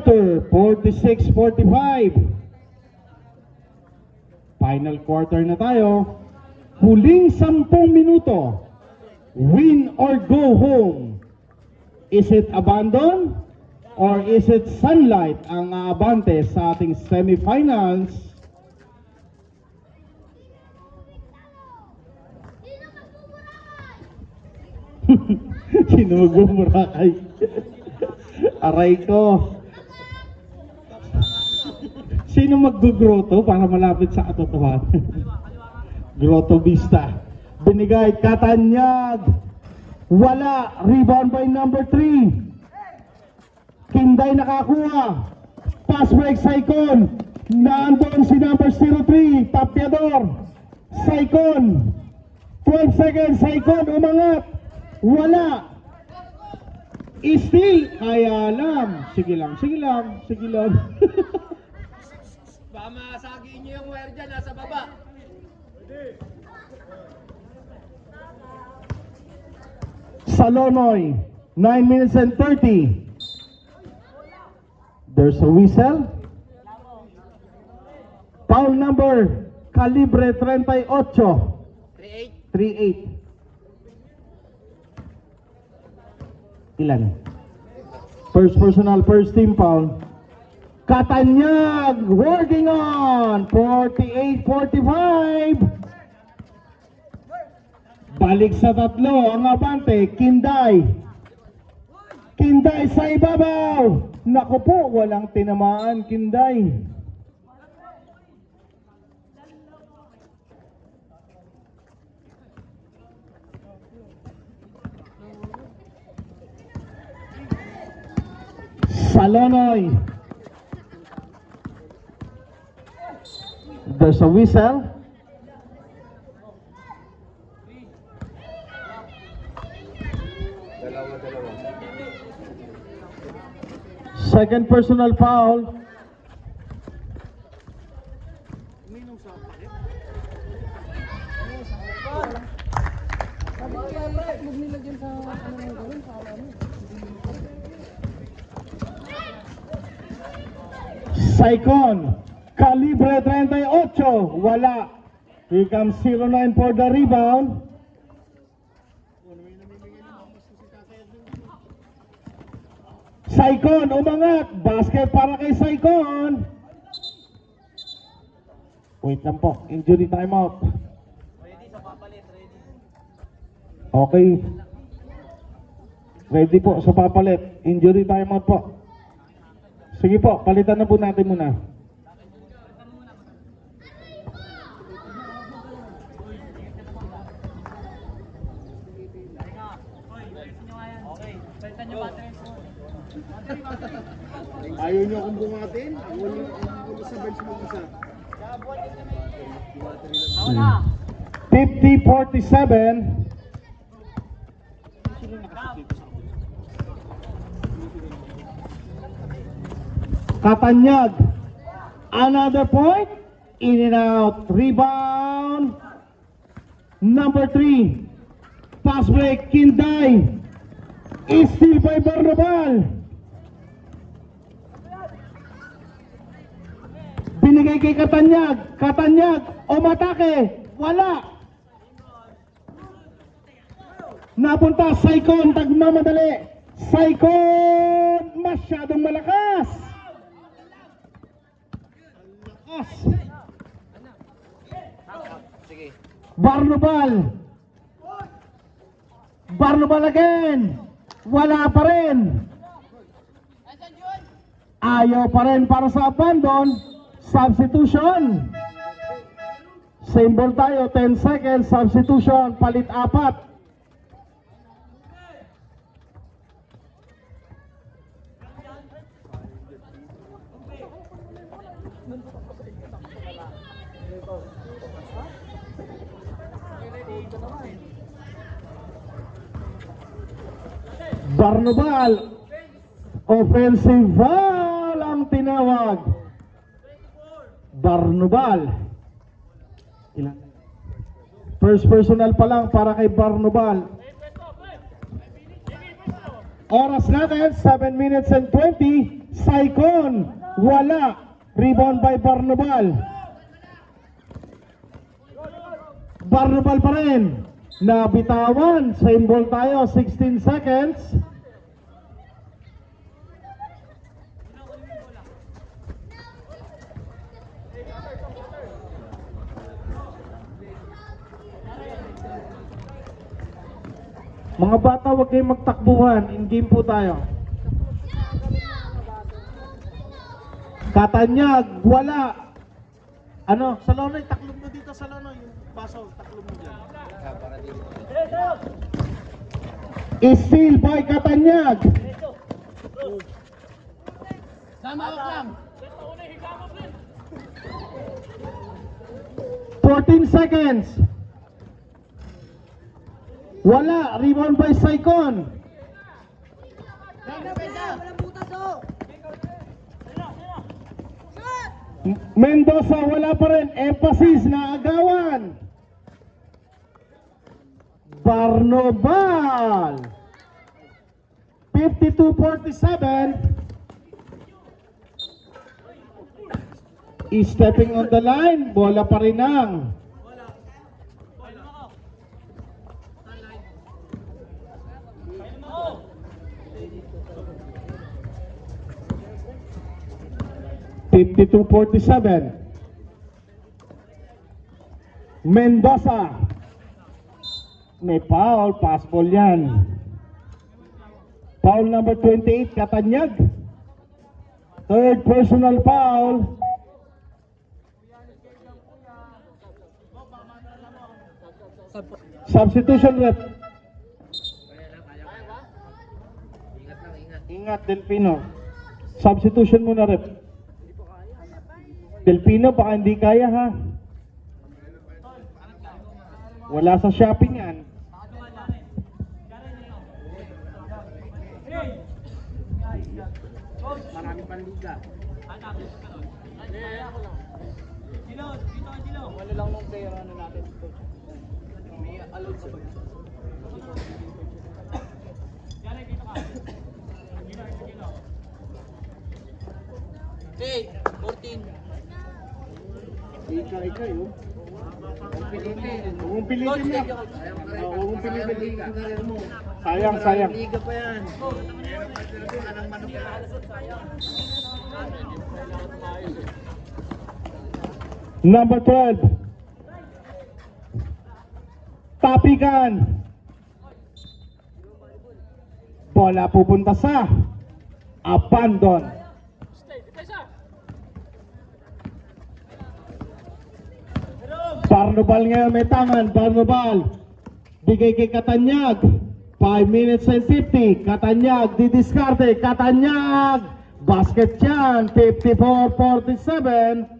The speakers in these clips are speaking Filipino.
quarter, 46-45. Final quarter na tayo. Huling 10 minuto. Win or go home. Is it abandon or is it Sunlight ang aabante sa ating semifinals? Sino magbuburakay? Aray ko. Sino maggugroto para malapit sa katotohanan? Grotto Vista. Binigay, Katanyag. Wala. Rebound by number 3. Kinday nakakuha. Pass break, Saicon. Naandun si number 03, Tapiador. Saicon. 12 seconds, Saicon umangat. Wala. Still, kaya alam. Sige lang, sige lang, sige lang. Baka masagin nyo yung wire dyan, nasa baba. Salonoy, 9 minutes and 30. There's a whistle. Foul number, Calibre 38. 38. Ilan? First personal, first team foul. Katanyag, working on 48-45. Balik sa tatlo ang abante, Kinday. Kinday sa ibabaw. Naku po, walang tinamaan, Kinday. Salonoy. There's a whistle. Second personal foul. Saicon, Calibre 38, wala. Here comes 09 for the rebound. Saicon, umangat. Basket para kay Saicon. Wait lang po. Injury timeout. Ready sa papalit, ready. Okay. Ready po sa papalit. Injury timeout po. Sige po, palitan na po natin muna. Okay, palitan nyo battery. Ayaw nyo akong bungatin? Ang ulo sa bench mo isa. 50-47. Katanyag. Another point. In and out. Rebound. Number 3. Pass break. Kinday. Steal by Barnabal. Binigay kay Katanyag. Katanyag. Umatake. Wala. Napunta. Saicon. Tagmamadali. Saicon. Masyadong malakas. Sige. Barnabal. Barnabal again. Wala pa rin. Ayaw pa rin para sa abandon. Substitution. Same ball tayo. 10 seconds. Substitution. Palit 4. Barnabal, offensive foul ang tinawag. Barnabal. Ilan? First personal pa lang para kay Barnabal. Oras natin, 7 minutes and 20. Saicon, wala. Rebound by Barnobal. Barnobal pa rin. Nabitawan. Same ball tayo. 16 seconds. Mga bata, huwag kayong magtakbuhan. In game po tayo. Katanyag, wala. Ano? Sa Lonoy, taklong mo dito sa Lonoy. Yung baso, taklong mo dyan. Steal by Katanyag. Sama ako lang. 14 seconds. Wala. Rebound by Saicon. Mendoza, wala pa rin. Emphasis na agawan. Barnobal. 52-47. Is stepping on the line. Bola pa rin ang. Mendoza. May foul, pass ball yan. Foul number 28, Katanyag. Third personal foul. Substitution rep. Ingat, Delpino. Substitution muna rep. Delpino, baka hindi kaya ha. Wala sa shopping yan. Marami pang liga. Ano lang nung player ano natin? May allowed sa bag. Hey, 14. Ika yun. Huwag mong pilitin mo. Huwag mong pilitin mo. Sayang, sayang. Liga pa yan. Number 12. Tapikan. Bola pupunta sa abandon. Barnobal ngayon may tangan. Barnobal. Bigay kay Katanyag. 5 minutes and 50. Katanyag. Didiskarte. Katanyag. Basket yan. 54-47.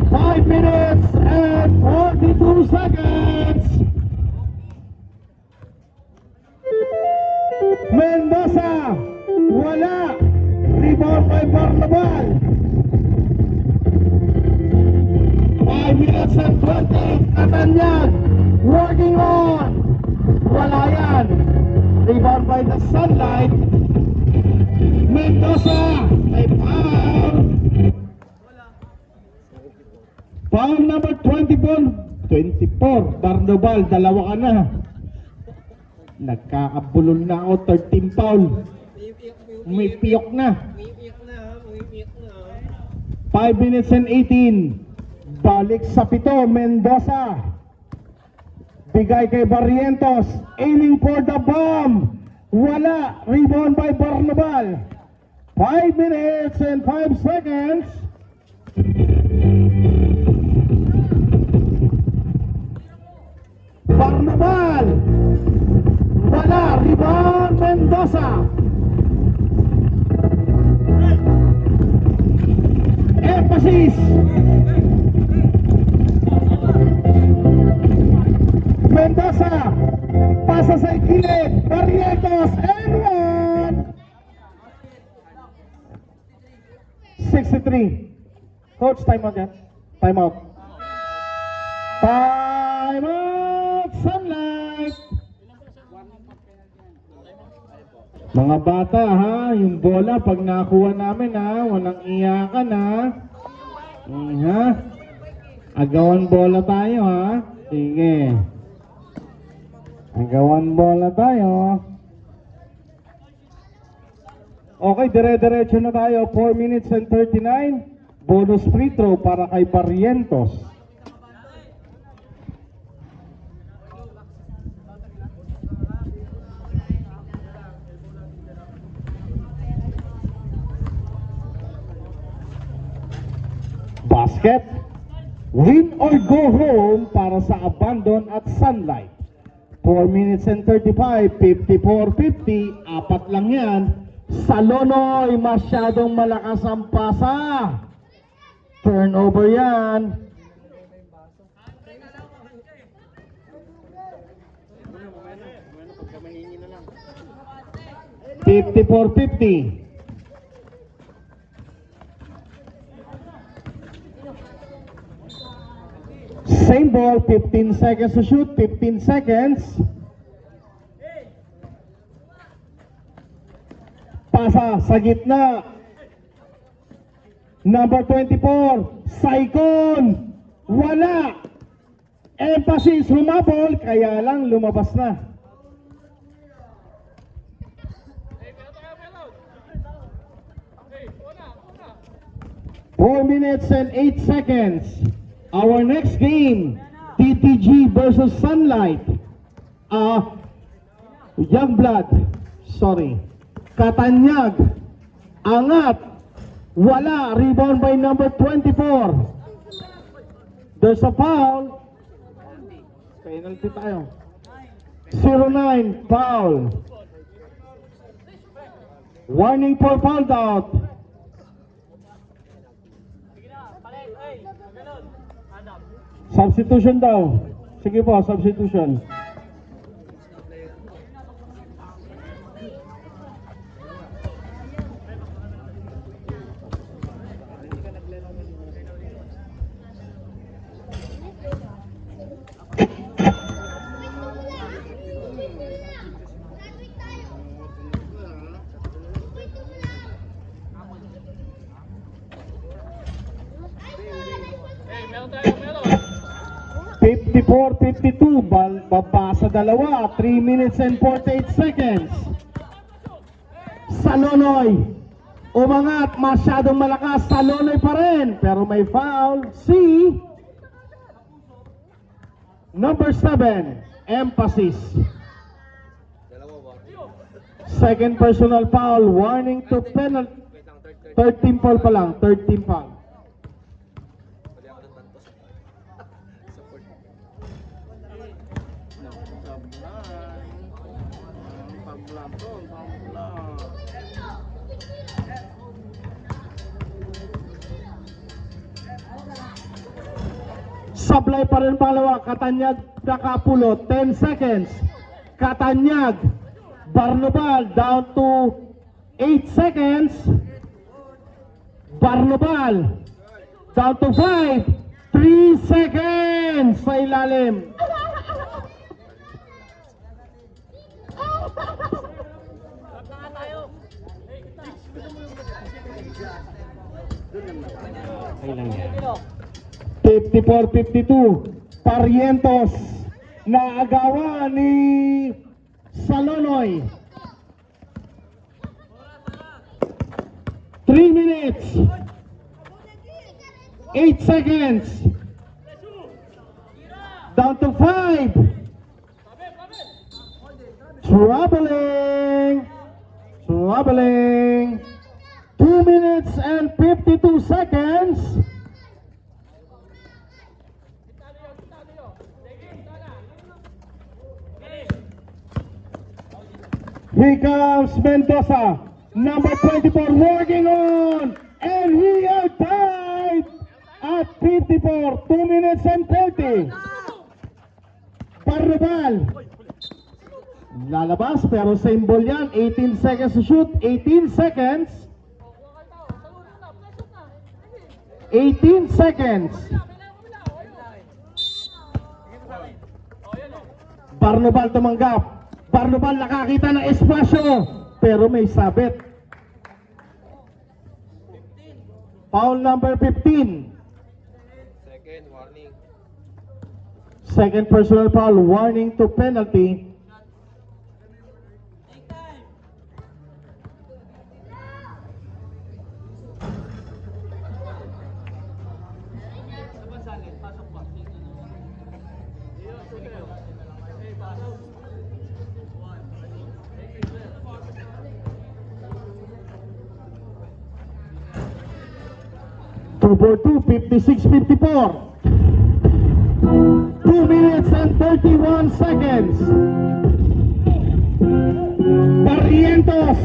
5 minutes and 42 seconds. Mendoza. Wala. Rebound by Barnobal. 5 minutes and 20. Katanyag. Working on. Wala yan. Rebound by the Sunlight. Mendoza. May foul. Foul number 24. Barnobal, dalawa ka na. Nagkakabulol na ako. 13 foul. May piyok na. 5 minutes and 18. Balik sa pito, Mendoza. Bigay kay Barrientos. Aiming for the bomb. Wala. Rebound by Barnobal. 5 minutes and 5 seconds. Barnobal. Wala. Rebound Mendoza. Emphasis. Mendoza. Pasa sa gilid. Barrientos. And one. 63. Coach, time out yan. Time out. Time out. Sunlight. Mga bata ha, yung bola pag nakuha namin ha, walang iyakan ha. Ha? Agawan bola tayo ha. Sige. Agawan bola tayo. Okay, dire-diretso na tayo. 4 minutes and 39. Bonus free throw para kay Barrientos. Basket. Win or go home para sa Abandon at Sunlight. 4 minutes and 35, 54-50, apat lang yan. Salonoy, masyadong malakas ang pasa. Turnover yan. Pagka mahingi na lang. 54-50. Same ball, 15 seconds to shoot, 15 seconds. Pasa sa gitna. Number 24, Saikon. Wala. Emphasis, humabol, kaya lang lumabas na. Four minutes and 8 seconds. Our next game, TTG versus Sunlight. Youngblood, sorry. Katanyag, angat, wala, rebound by number 24. There's a foul. Penalty tayo. 09, foul. Warning for foul out. Substitution daw. Sige po, substitution. Meron tayo, meron. 54-52, baba sa dalawa, 3 minutes and 48 seconds. Salonoy, umangat, masyadong malakas, Salonoy pa rin, pero may foul, si number 7, Emphasis. Second personal foul, warning to penalty, 13 foul pa lang, 13 foul. Sablay pa rin pangalawa, Katanyag, Nakapulo, 10 seconds. Katanyag, Barnobal down to 8 seconds. Barnobal down to 5, 3 seconds sa ilalim. Kailan yan? 54-52, Barrientos na agawa ni Salonoy. 3 minutes, 8 seconds, down to 5. Troubling. 2 minutes and 52 seconds. Here comes Mendoza, number 24, working on, and we are tied at 54, 2 minutes and 30. Barnobal, lalabas pero same ball yan, 18 seconds to shoot, 18 seconds. 18 seconds. Barnobal tumanggap. Barnobal nakakita ng espasyo, pero may sabit. Foul number 15. Second, warning. Second personal foul, warning to penalty. Two for two, 56-54. 2 minutes and 31 seconds. Barrientos.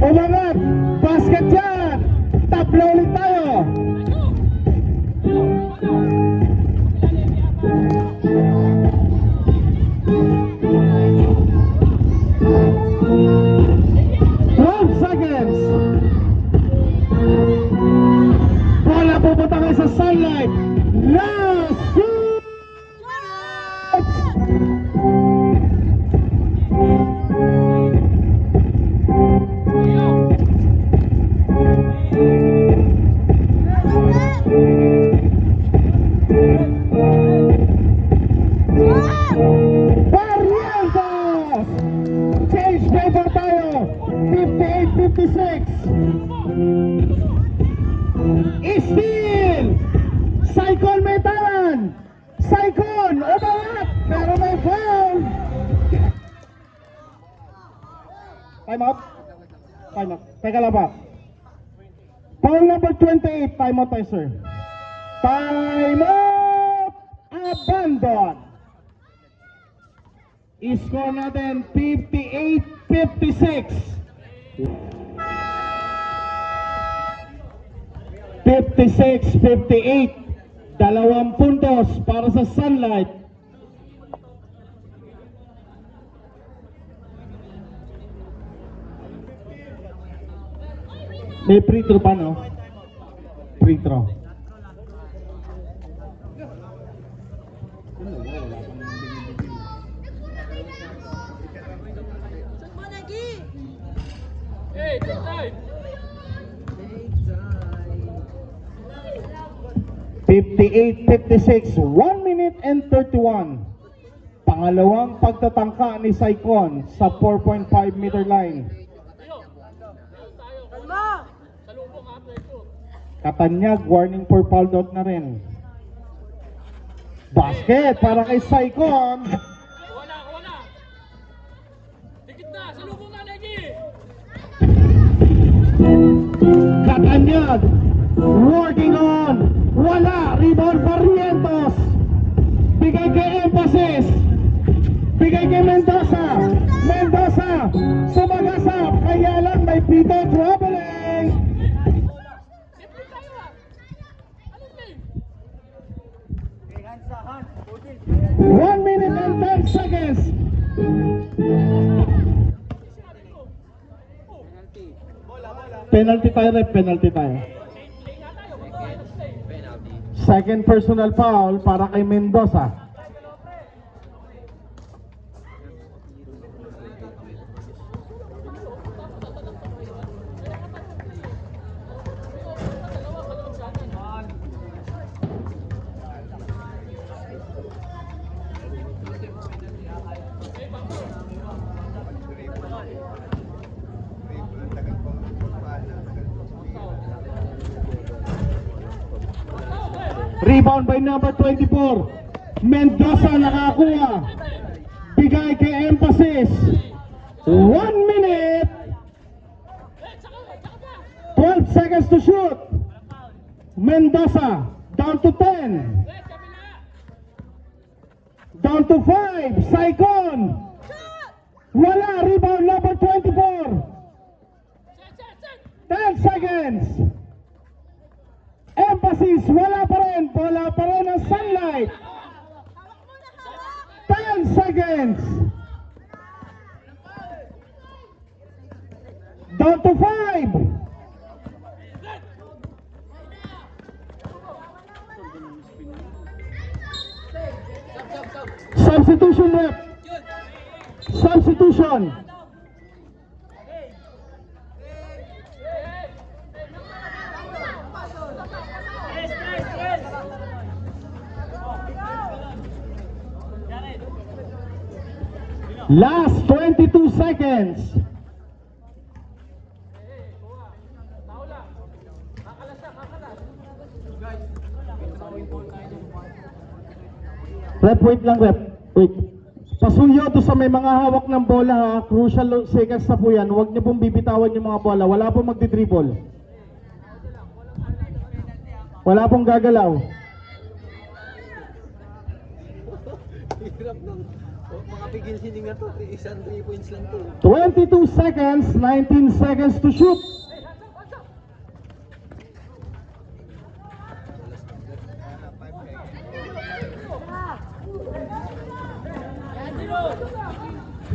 Umangat. Basket yan. Tablo ulit tayo. Seconds. Bola pupunta kayo sa sunlight. Last shoot! Barrientos! Change paper tayo. 58-56. Steal! Saikon Metalan! Saikon! Umangat! Pero may foul! Time out? Time out. Teka lang ba? Foul number 28. Time out tayo, sir. Time out! Abandon! I-score natin 58-56. 56-58. 2 puntos para sa Sunlight. May free throw pa, no? Free throw. Hey, take time! 58-56, 1 minute and 31. Pangalawang pagtatangka ni Saikon sa 4.5 meter line. Katanyag, warning for foul dot na rin. Basket para kay Saikon. Wala! Dikit na! Salubong na, Negi! Katanyag, working on. Wala, rebound Barrientos. Bigay kay Emphasis. Bigay kay Mendoza. Mendoza, sumagasap. Kaya lang may pito traveling. Simple tayo ah! Anong game? 1 minute and 10 seconds. Penalty tayo, ref. Penalty tayo. Second personal foul para kay Mendoza. Rebound by number 24. Mendoza nakakuha. Bigay kay Emphasis. 1 minute. 12 seconds to shoot. Mendoza down to 10. Down to 5. Saikon. Wala. Rebound number 24. 10 seconds. Emphasis, wala pa rin ang Sunlight. 10 seconds. Down to 5. Substitution rep. substitution. Last 22 seconds. Rep, wait lang, rep. Wait. Pasuyo to sa may mga hawak ng bola ha. Crucial seconds na po yan. Huwag niyo pong bibitawan yung mga bola. Wala pong magdi-dribble. Wala pong gagalaw. Hirap nung makapigil sininga to. Isang 3 points lang to. 22 seconds, 19 seconds to shoot.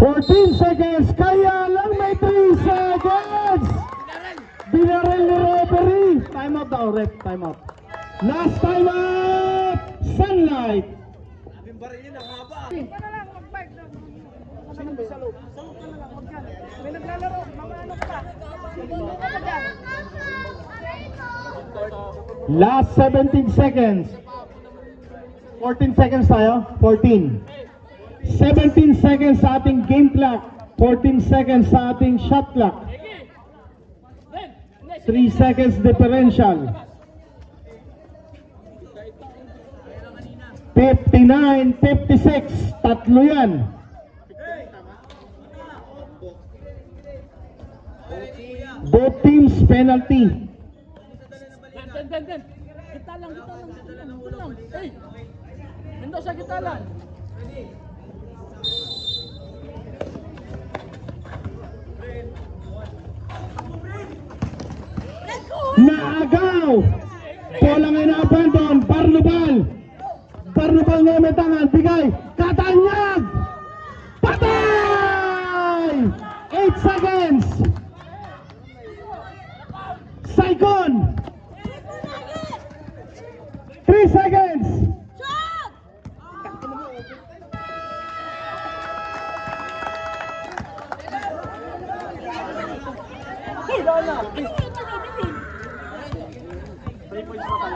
Fourteen seconds, kaya lang may 3 seconds. Binaril ni referee. Time out daw, ref, time out. Last time out, Sunlight. Abing baril yun, ang haba. May naglalaro, mga ano ka. Last 17 seconds. 14 seconds tayo, 14. 17 seconds sa ating game clock. 14 seconds sa ating shot clock. 3 seconds differential. 59, 56. Tatlo yan. Both teams penalty. Den. Kita lang. Hey! Mendoza, kita lang. Naagaw! Bolang ina-abandon. Barnubal na may tangan. Bigay. Katanyag! Patay! 8 seconds. Saikon! 3 seconds. Hey,